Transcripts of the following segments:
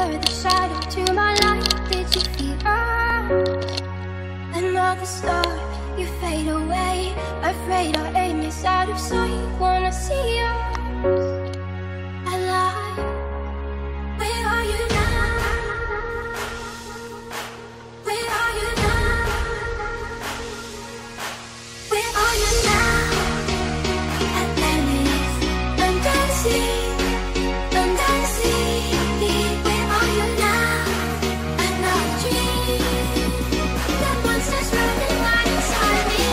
were the shadow to my light. Did you feel us? Another star, you fade away. Afraid our aim is out of sight. Wanna see us alive. Where are you now? Where are you now? Where are you now? Atlantis, under sea, under sea. Where are you now? Another dream. The monsters running right inside me.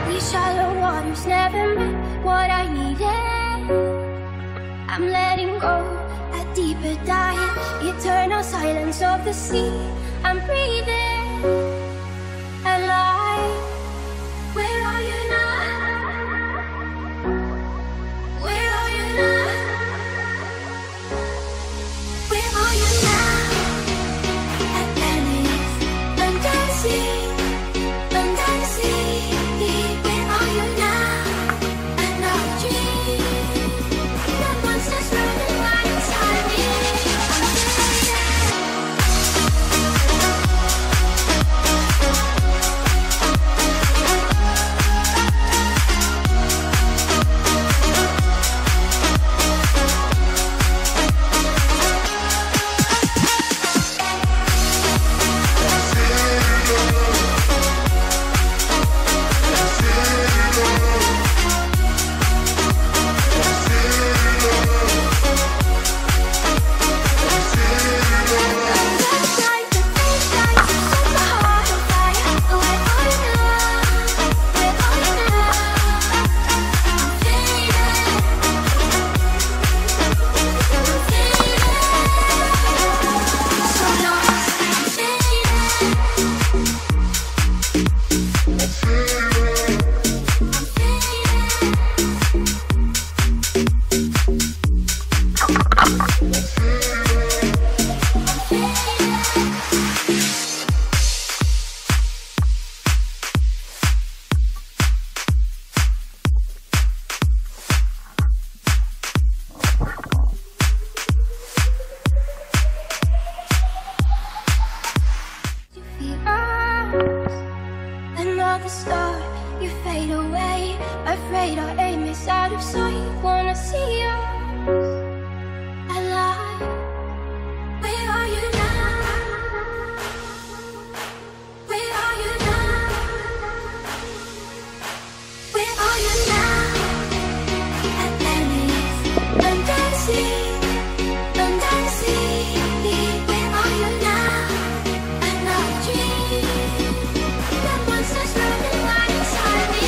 These shallow waters never meant what I needed. I'm letting go, a deeper dive. Eternal silence of the sea. I'm breathing alive. Where are you now? Where are you now? Where are you now? Atlantis, under sea, under sea. Where are you now? Another dream. The monsters running right inside me. Another star, you fade away. Afraid our aim is out of sight. Wanna see us alive. Where are you now? Where are you now? Where are you now? Atlantis, under sea, under sea. Where are you now? Another dream. The monsters running right inside me.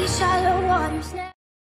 shallow waters now.